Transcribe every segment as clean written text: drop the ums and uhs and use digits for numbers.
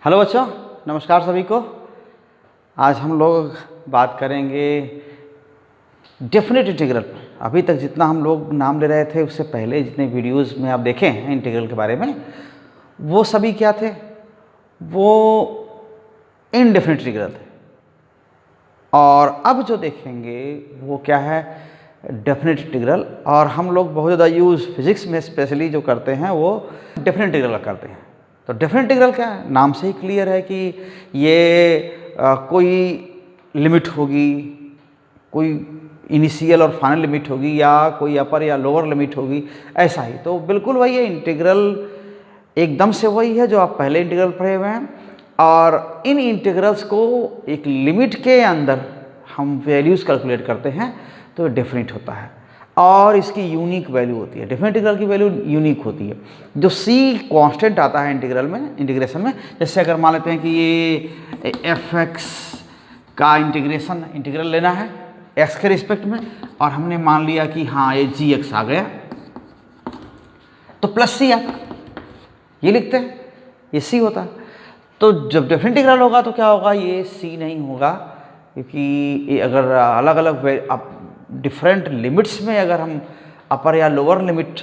Hello बच्चों, नमस्कार सभी को। आज हम लोग बात करेंगे डेफिनेट इंटीग्रल पर। अभी तक जितना हम लोग नाम ले रहे थे उससे पहले जितने वीडियोस में आप देखे हैं इंटीग्रल के बारे में, वो सभी क्या थे? वो इनडेफिनेट इंटीग्रल थे। और अब जो देखेंगे वो क्या है? Definite integral. और हम लोग बहुत ज़्यादा यूज़ फिजिक्स में स्पेशली जो करते हैं वो डेफिनेट इंटीग्रल करते हैं। तो डेफिनेट इंटीग्रल क्या है? नाम से ही क्लियर है कि ये कोई लिमिट होगी, कोई इनिशियल और फाइनल लिमिट होगी, या कोई अपर या लोअर लिमिट होगी, ऐसा ही। तो बिल्कुल वही है, इंटीग्रल एकदम से वही है जो आप पहले इंटीग्रल पढ़े हुए हैं। और इन इंटीग्रल्स को एक लिमिट के अंदर हम वैल्यूज़ कैलकुलेट करते हैं तो डेफिनेट होता है। और इसकी यूनिक वैल्यू होती है, डेफिनेट इंटीग्रल की वैल्यू यूनिक होती है। जो सी कांस्टेंट आता है इंटीग्रल में, इंटीग्रेशन में, जैसे अगर मान लेते हैं कि ये एफ एक्स का इंटीग्रल लेना है एक्स के रिस्पेक्ट में, और हमने मान लिया कि हाँ ये जी एक्स आ गया, तो प्लस सी आप ये लिखते हैं, ये सी होता है। तो जब डेफिनेट इंटीग्रल होगा तो क्या होगा? ये सी नहीं होगा, क्योंकि ये अगर अलग अलग डिफरेंट लिमिट्स में अगर हम अपर या लोअर लिमिट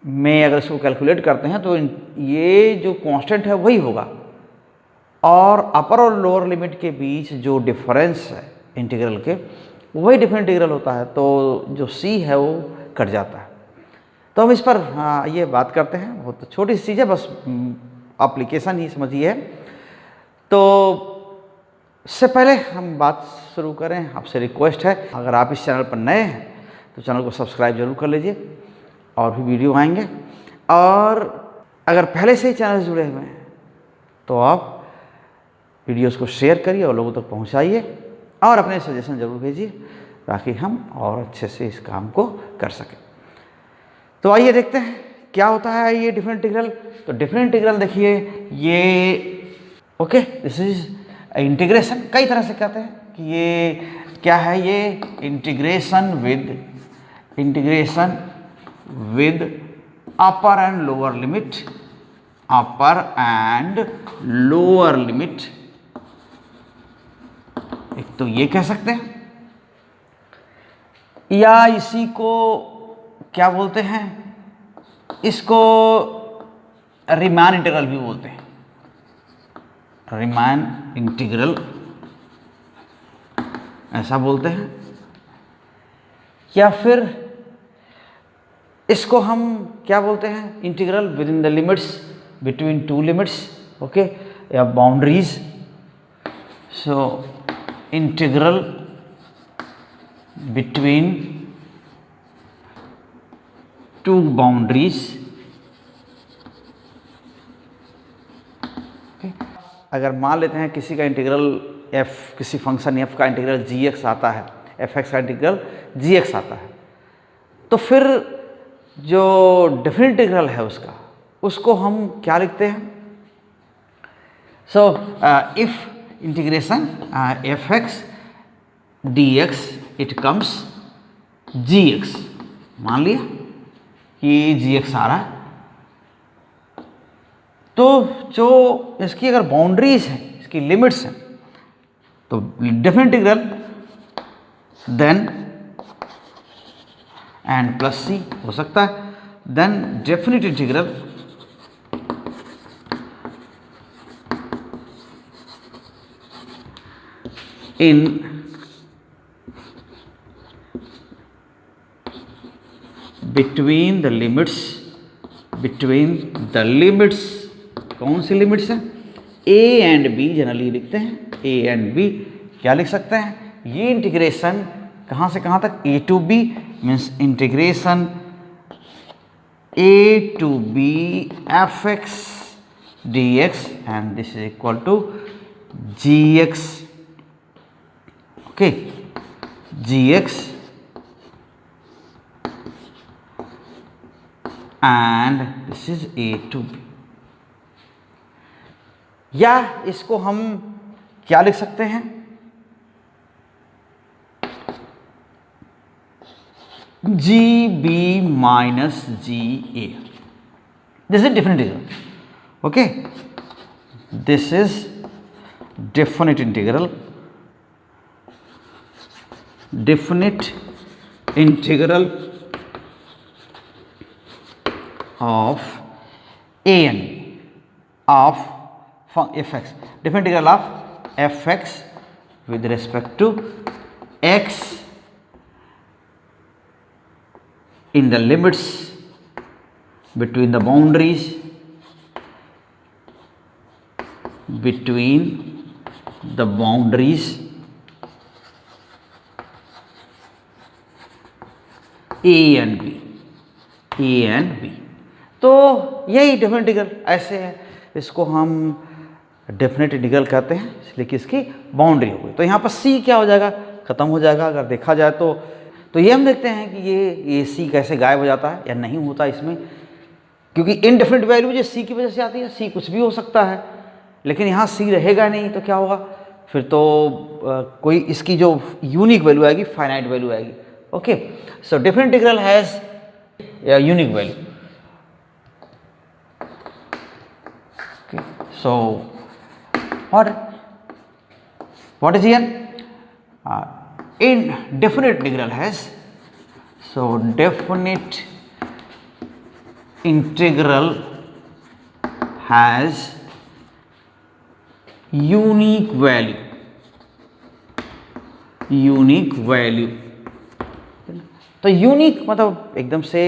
में अगर इसको कैलकुलेट करते हैं तो ये जो कांस्टेंट है वही होगा, और अपर और लोअर लिमिट के बीच जो डिफरेंस है इंटीग्रल के, वही डेफिनेट इंटीग्रल होता है। तो जो सी है वो कट जाता है। तो हम इस पर ये बात करते हैं। बहुत छोटी सी चीज़ है, बस एप्लीकेशन ही समझिए। तो इससे पहले हम बात शुरू करें, आपसे रिक्वेस्ट है, अगर आप इस चैनल पर नए हैं तो चैनल को सब्सक्राइब जरूर कर लीजिए, और भी वीडियो आएंगे। और अगर पहले से ही चैनल से जुड़े हुए हैं तो आप वीडियोस को शेयर करिए और लोगों तक पहुंचाइए, और अपने सजेशन जरूर भेजिए ताकि हम और अच्छे से इस काम को कर सकें। तो आइए देखते हैं क्या होता है ये डेफिनेट इंटीग्रल। तो डेफिनेट इंटीग्रल देखिए, ये ओके, दिस इज इंटीग्रेशन। कई तरह से कहते हैं कि ये क्या है? ये integration with upper and lower limit, upper and lower limit. एक तो ये कह सकते हैं, या इसी को क्या बोलते हैं? इसको रीमान इंटीग्रल भी बोलते हैं, रीमान इंटीग्रल ऐसा बोलते हैं। या फिर इसको हम क्या बोलते हैं? Integral within the limits between two limits, okay, या boundaries. So integral between two boundaries. अगर मान लेते हैं किसी का इंटीग्रल f, किसी फंक्शन f का इंटीग्रल जी एक्स आता है, एफ एक्स का इंटीग्रल जी एक्स आता है, तो फिर जो डेफिनेट इंटीग्रल है उसको हम क्या लिखते हैं? So if integration f x D x it comes g x, मान लिया कि जी एक्स आ रहा है, तो जो इसकी अगर बाउंड्रीज हैं, इसकी लिमिट्स हैं, तो definite integral then and plus C हो सकता है। Then definite integral in between the limits, कौन सी लिमिट्स हैं? ए एंड बी जनरली लिखते हैं, ए एंड बी। क्या लिख सकते हैं? ये इंटीग्रेशन कहाँ से कहाँ तक? A to B, means integration A to B F x D X, and this is equal to G X, okay, G X and this is A to B. या इसको हम क्या लिख सकते हैं? G B minus G A, this is different integral, okay, this is definite integral of a and b of fx, definite integral of fx with respect to x in the limits between the boundaries a and b। तो यही definite integral ऐसे है, इसको हम definite integral कहते हैं इसलिए कि इसकी बाउंड्री हो गई। तो यहाँ पर c क्या हो जाएगा, ख़त्म हो जाएगा अगर देखा जाए तो ये हम देखते हैं कि ये c कैसे गायब हो जाता है या नहीं होता इसमें, क्योंकि इनडेफिनिट वैल्यू जो c की वजह से आती है, c कुछ भी हो सकता है, लेकिन यहाँ c रहेगा नहीं तो क्या होगा, फिर तो कोई इसकी जो यूनिक वैल्यू आएगी फाइनाइट वैल्यू आएगी। Okay, so definite integral has unique value. Okay, so what is here? Indefinite integral has, so definite integral has unique value, तो यूनिक मतलब एकदम से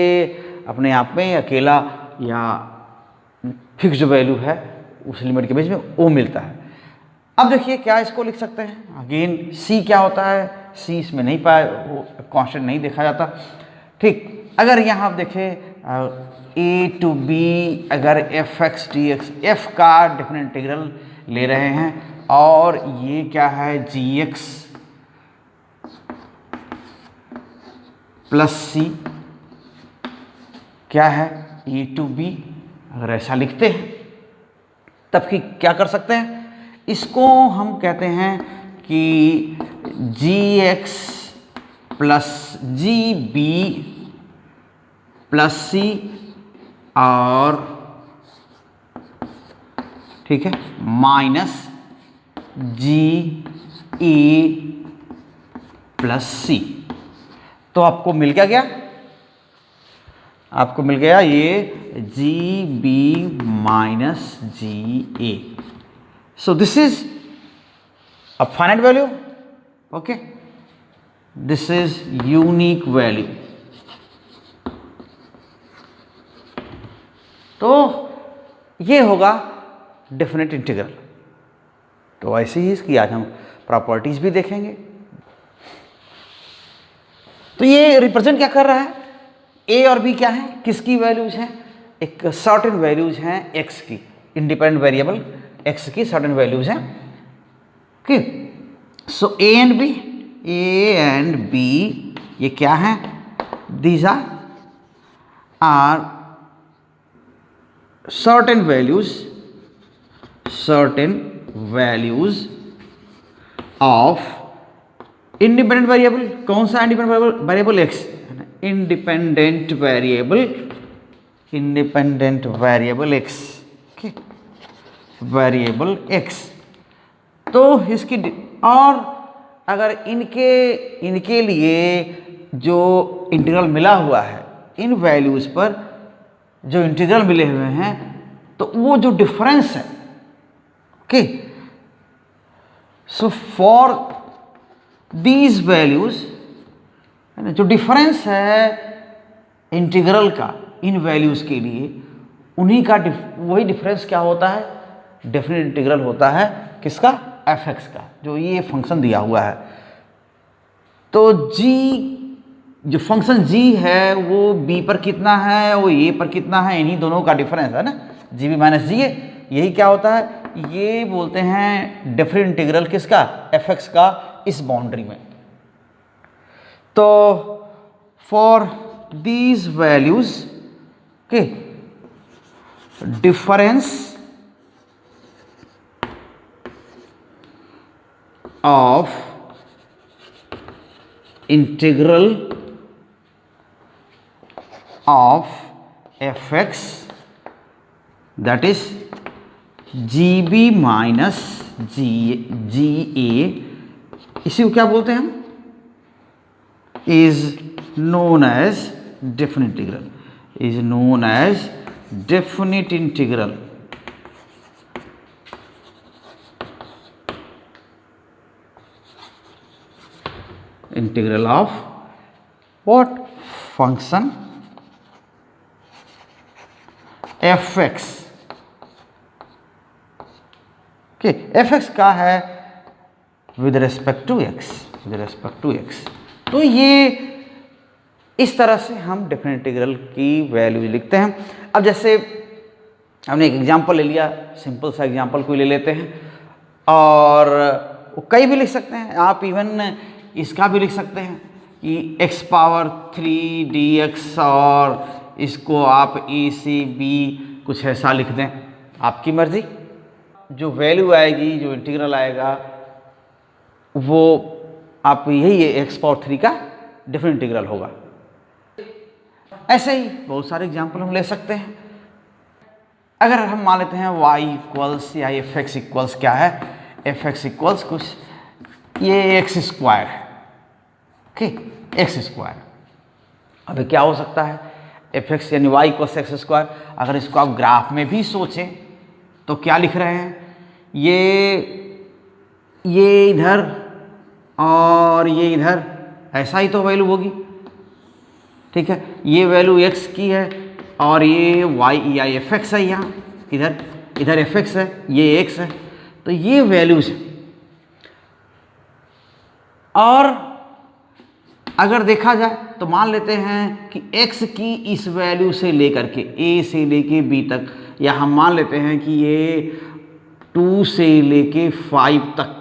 अपने आप में अकेला या फिक्स्ड वैल्यू है, उस लिमिट के बीच में वो मिलता है। अब देखिए क्या इसको लिख सकते हैं, अगेन c क्या होता है, c इसमें नहीं पाया, वो कांस्टेंट नहीं देखा जाता। ठीक, अगर यहाँ आप देखें a to b, अगर fx dx, f का डिफरेंट इंटीग्रल ले रहे हैं और ये क्या है gx प्लस c क्या है a to b, अगर ऐसा लिखते हैं तब कि क्या कर सकते हैं, इसको हम कहते हैं कि gx plus gb plus c और ठीक है माइनस ge प्लस c। तो आपको मिल गया, आपको मिल गया ये gb minus ga। So this is a finite value, okay, this is unique value. तो ये होगा डेफिनेट इंटीग्रल। तो ऐसे ही इसकी आज हम प्रॉपर्टीज भी देखेंगे। तो ये रिप्रेजेंट क्या कर रहा है, a और b क्या है, किसकी वैल्यूज हैं, एक सर्टेन वैल्यूज हैं x की, इंडिपेंडेंट वेरिएबल x की सर्टेन वैल्यूज हैं। Okay, so a and b ये क्या है, these are certain values of independent variable। कौन सा independent variable, x, independent variable x, okay, variable x। तो इसकी और अगर इनके लिए जो इंटीग्रल मिला हुआ है, इन वैल्यूज पर जो इंटीग्रल मिले हुए हैं, तो वो जो डिफरेंस है, okay, so for these values, जो डिफरेंस है इंटीग्रल का इन वैल्यूज के लिए, उन्हीं का वही डिफरेंस क्या होता है, डेफिनेट इंटीग्रल होता है, किसका, fx का, जो ये फंक्शन दिया हुआ है। तो g, जो फंक्शन g है वो b पर कितना है, वो a पर कितना है, इन्हीं दोनों का डिफरेंस है ना, gb माइनस ga, यही क्या होता है, ये बोलते हैं डेफिनेट इंटीग्रल किसका, fx का, इस बाउंड्री में। तो फॉर दीज वैल्यूज के difference of integral of fx, that is G B minus G A, इसी को क्या बोलते हैं हम, is known as definite integral, is known as definite integral. Integral of what, function F X. Okay, F X का है with respect to X, with respect to X. तो ये इस तरह से हम डेफिनेट इंटीग्रल की वैल्यू लिखते हैं। अब जैसे हमने एक एग्जांपल ले लिया, सिंपल सा एग्जांपल कोई ले लेते हैं, और कई भी लिख सकते हैं आप, इवन इसका भी लिख सकते हैं कि x पावर 3 dx, और इसको आप a से b कुछ ऐसा लिख दें, आपकी मर्जी। जो वैल्यू आएगी, जो इंटीग्रल आएगा, वो आप यही है x पावर 3 का डेफिनेट इंटीग्रल होगा। ऐसे ही बहुत सारे एग्जाम्पल हम ले सकते हैं। अगर हम मान लेते हैं y इक्वल्स या एफ एक्स इक्वल्स क्या है, एफ एक्स इक्वल्स कुछ ये एक्स स्क्वायर है, ओके, एक्स स्क्वायर। अब क्या हो सकता है, एफ एक्स यानी y इक्वल्स एक्स स्क्वायर। अगर इसको आप ग्राफ में भी सोचें तो क्या लिख रहे हैं, ये इधर और ये इधर, ऐसा ही तो वैल्यू होगी, ठीक है। ये वैल्यू x की है और ये y या एफ एक्स है, यहाँ इधर एफ एक्स है, ये x है, तो ये वैल्यूज है। और अगर देखा जाए तो मान लेते हैं कि x की इस वैल्यू से लेकर के a से लेके b तक, या हम मान लेते हैं कि ये 2 से लेके 5 तक,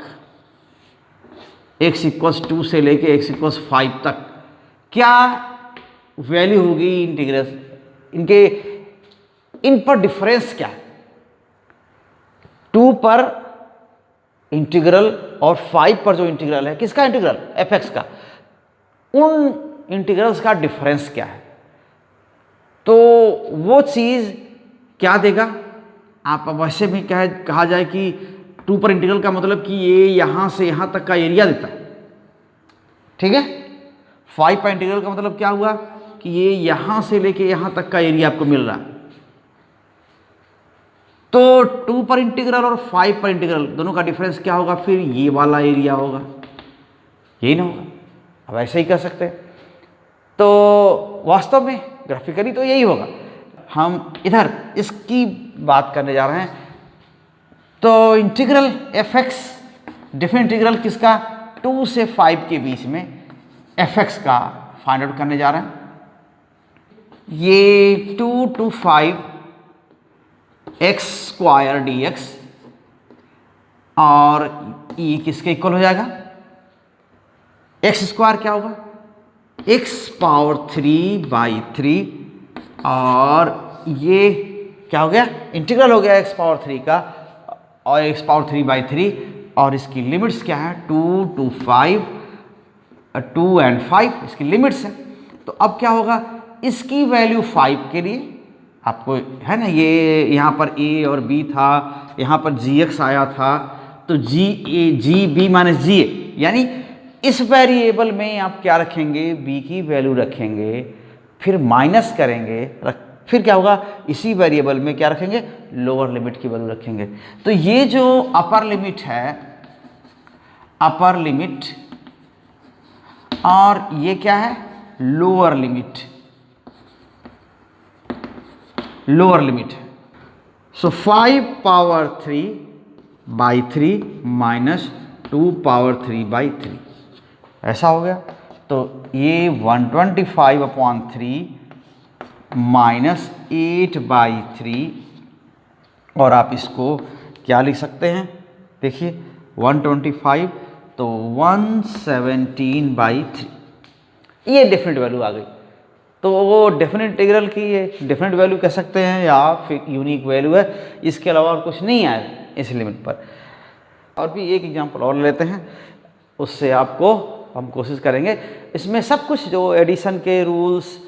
x इक्वल्स 2 से लेके x इक्वल्स 5 तक क्या वैल्यू होगी इंटीग्रल, इनके इन पर डिफरेंस क्या है, 2 पर इंटीग्रल और 5 पर जो इंटीग्रल है, किसका इंटीग्रल, एफ एक्स का, उन इंटीग्रल्स का डिफरेंस क्या है। तो वो चीज़ क्या देगा, आप वैसे भी कहा जाए कि 2 पर इंटीग्रल का मतलब कि ये यहाँ से यहाँ तक का एरिया देता है, ठीक है। 5 पर इंटीग्रल का मतलब क्या हुआ कि ये यहाँ से लेके यहाँ तक का एरिया आपको मिल रहा है। तो 2 पर इंटीग्रल और 5 पर इंटीग्रल दोनों का डिफरेंस क्या होगा, फिर ये वाला एरिया होगा, यही ना होगा। अब ऐसे ही कर सकते हैं। तो वास्तव में ग्राफिकली तो यही होगा। हम इधर इसकी बात करने जा रहे हैं। तो integral F x, different integral किसका, 2 से 5 के बीच में एफ एक्स का फाइंड आउट करने जा रहे हैं। ये 2 to 5 x square D x, और ये किसके इक्वल हो जाएगा, एक्स स्क्वायर क्या होगा, एक्स पावर 3/3, और ये क्या हो गया, इंटीग्रल हो गया एक्स पावर 3 का, और एक्स पावर 3/3, और इसकी लिमिट्स क्या है, 2 to 5, 2 and 5 इसकी लिमिट्स है। तो अब क्या होगा, इसकी वैल्यू 5 के लिए आपको है ना, ये यहाँ पर a और b था, यहाँ पर gx आया था, तो gb माइनस ga, यानी इस वेरिएबल में आप क्या रखेंगे, b की वैल्यू रखेंगे, फिर माइनस करेंगे, फिर क्या होगा, इसी वेरिएबल में क्या रखेंगे, लोअर लिमिट की वैल्यू रखेंगे। तो ये जो अपर लिमिट है, अपर लिमिट, और ये क्या है, लोअर लिमिट, लोअर लिमिट। सो 5 पावर 3/3 माइनस 2 पावर 3/3 ऐसा हो गया। तो ये 125/3 माइनस 8/3, और आप इसको क्या लिख सकते हैं, देखिए 125 तो 117/3, ये डेफिनेट वैल्यू आ गई। तो वो डेफिनेट इंटीग्रल की ये डेफिनेट वैल्यू कह सकते हैं, या फिर यूनिक वैल्यू है, इसके अलावा और कुछ नहीं आया इस लिमिट पर। और भी एक एग्जांपल और लेते हैं, उससे आपको हम कोशिश करेंगे, इसमें सब कुछ जो एडिशन के रूल्स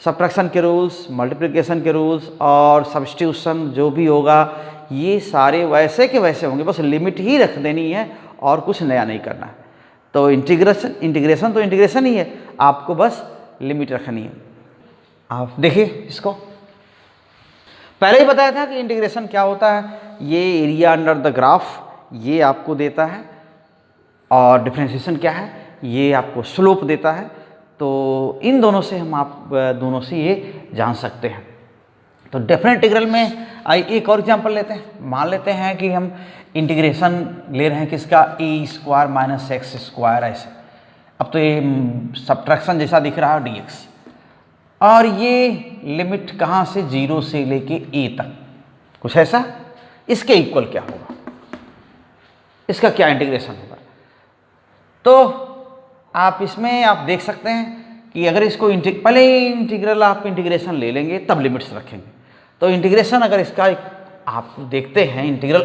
सब्ट्रैक्शन के रूल्स, मल्टीप्लिकेशन के रूल्स और सब्स्टिट्यूशन जो भी होगा ये सारे वैसे के वैसे होंगे, बस लिमिट ही रख देनी है और कुछ नया नहीं करना है। तो इंटीग्रेशन तो इंटीग्रेशन ही है, आपको बस लिमिट रखनी है। आप देखिए इसको, पहले ही बताया था कि इंटीग्रेशन क्या होता है। ये एरिया अंडर द ग्राफ ये आपको देता है और डिफरेंशिएशन क्या है, ये आपको स्लोप देता है। तो इन दोनों से हम आप दोनों से ये जान सकते हैं। तो डेफिनेट इंटीग्रल में एक और एग्जांपल लेते हैं। मान लेते हैं कि हम इंटीग्रेशन ले रहे हैं किसका, ए स्क्वायर माइनस एक्स स्क्वायर ऐसे। अब तो ये सब्ट्रैक्शन जैसा दिख रहा है dx, और ये लिमिट कहाँ से, 0 से लेके a तक, कुछ ऐसा। इसके इक्वल क्या होगा, इसका क्या इंटीग्रेशन होगा। तो आप इसमें आप देख सकते हैं कि अगर इसको पहले इंटीग्रल आप इंटीग्रेशन ले लेंगे तब लिमिट्स रखेंगे। तो इंटीग्रेशन अगर इसका आप देखते हैं इंटीग्रल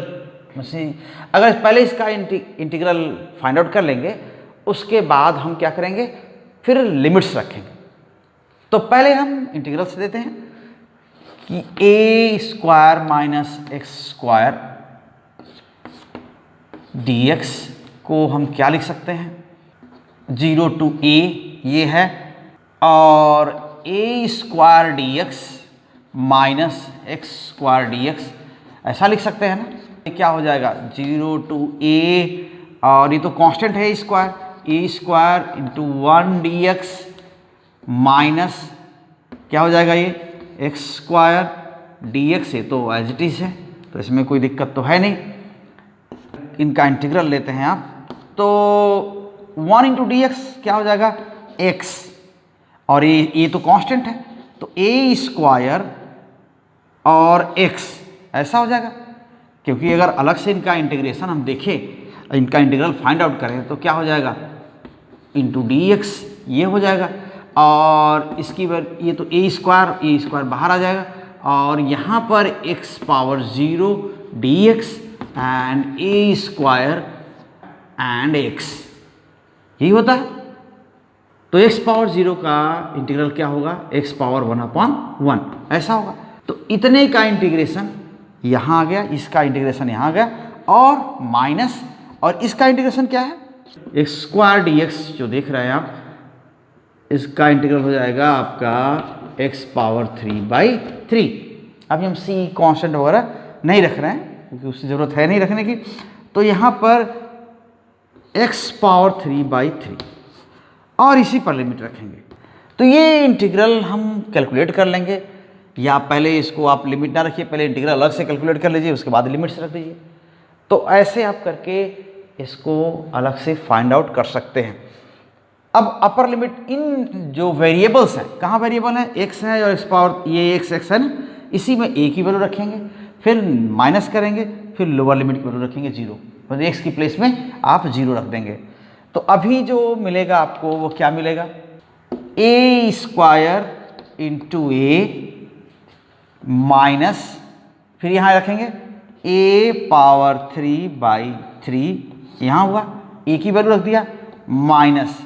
अगर पहले इसका इंटीग्रल फाइंड आउट कर लेंगे, उसके बाद हम क्या करेंगे, फिर लिमिट्स रखेंगे। तो पहले हम इंटीग्रल से देते हैं कि A square minus X square dx को हम क्या लिख सकते हैं, 0 to a ये है, और a square dx minus X square dx ऐसा लिख सकते हैं ना। ये क्या हो जाएगा, 0 to a, और ये तो कांस्टेंट है square, a square into 1 dx minus क्या हो जाएगा ये एक्स स्क्वायर dx, ये तो एज इट इज है, तो इसमें कोई दिक्कत तो है नहीं। इनका इंटीग्रल लेते हैं आप, तो 1 इंटू डी एक्स क्या हो जाएगा, x, और ये तो कांस्टेंट है, तो a स्क्वायर और x ऐसा हो जाएगा। क्योंकि अगर अलग से इनका इंटीग्रेशन हम देखें, इनका इंटीग्रल फाइंड आउट करें, तो क्या हो जाएगा, इंटू डी एक्स ये हो जाएगा, और इसकी ये तो a स्क्वायर बाहर आ जाएगा, और यहाँ पर x power 0 dx and a square and x, यही होता है। तो x पावर 0 का इंटीग्रल क्या होगा, x पावर 1/1 ऐसा होगा। तो इतने का इंटीग्रेशन यहाँ आ गया, इसका इंटीग्रेशन यहाँ आ गया, और माइनस, और इसका इंटीग्रेशन क्या है, एक्स स्क्वायर dx जो देख रहे हैं आप, इसका इंटीग्रल हो जाएगा आपका x पावर 3/3। अभी हम c कांस्टेंट वगैरह नहीं रख रहे हैं क्योंकि उसकी ज़रूरत है नहीं रखने की। तो यहाँ पर x पावर 3/3 और इसी पर लिमिट रखेंगे। तो ये इंटीग्रल हम कैलकुलेट कर लेंगे, या पहले इसको आप लिमिट ना रखिए, पहले इंटीग्रल अलग से कैलकुलेट कर लीजिए, उसके बाद लिमिट्स रख दीजिए। तो ऐसे आप करके इसको अलग से फाइंड आउट कर सकते हैं। अब अपर लिमिट इन जो वेरिएबल्स हैं, कहाँ वेरिएबल है, x है और x पावर ये x है ना, इसी में a की वैल्यू रखेंगे, फिर माइनस करेंगे, फिर लोअर लिमिट की वैल्यू रखेंगे 0, मतलब x की प्लेस में आप 0 रख देंगे। तो अभी जो मिलेगा आपको वो क्या मिलेगा, a square into a minus, फिर यहाँ रखेंगे a पावर 3/3, यहाँ हुआ a की वैल्यू रख दिया, माइनस,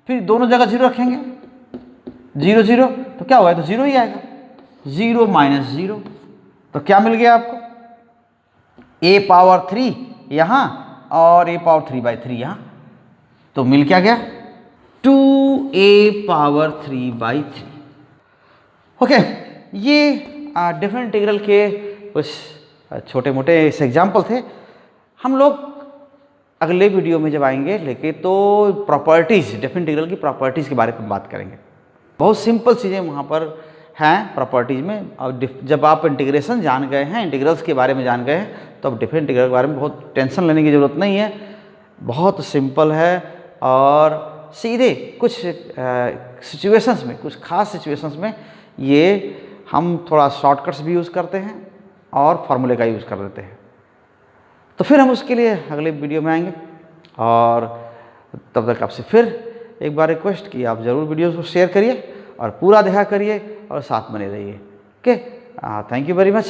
फिर दोनों जगह 0 रखेंगे, 0 0 तो क्या होगा, तो 0 ही आएगा, 0 माइनस 0, तो क्या मिल गया आपको, a पावर 3 यहाँ और a पावर 3/3 यहाँ, तो मिल क्या गया, 2a पावर 3/3। ओके, ये डिफरेंट इंटीग्रल के कुछ छोटे मोटे ऐसे एग्जाम्पल थे। हम लोग अगले वीडियो में जब आएंगे लेके, तो प्रॉपर्टीज़, डिफरेंट इंटीग्रल की प्रॉपर्टीज़ के बारे में बात करेंगे। बहुत सिंपल चीज़ें वहाँ पर हैं प्रॉपर्टीज़ में। और जब आप इंटीग्रेशन जान गए हैं, इंटीग्रल्स के बारे में जान गए हैं, तो अब डिफरेंट इंटीग्रल के बारे में बहुत टेंशन लेने की ज़रूरत नहीं है, बहुत सिंपल है। और सीधे कुछ सिचुएशंस में, कुछ खास सिचुएशंस में ये हम थोड़ा शॉर्टकट्स भी यूज़ करते हैं और फार्मूले का यूज़ कर देते हैं। तो फिर हम उसके लिए अगले वीडियो में आएंगे, और तब तक आपसे फिर एक बार रिक्वेस्ट कि आप ज़रूर वीडियो को शेयर करिए और पूरा देखा करिए और साथ बने रहिए। Okay, thank you very much.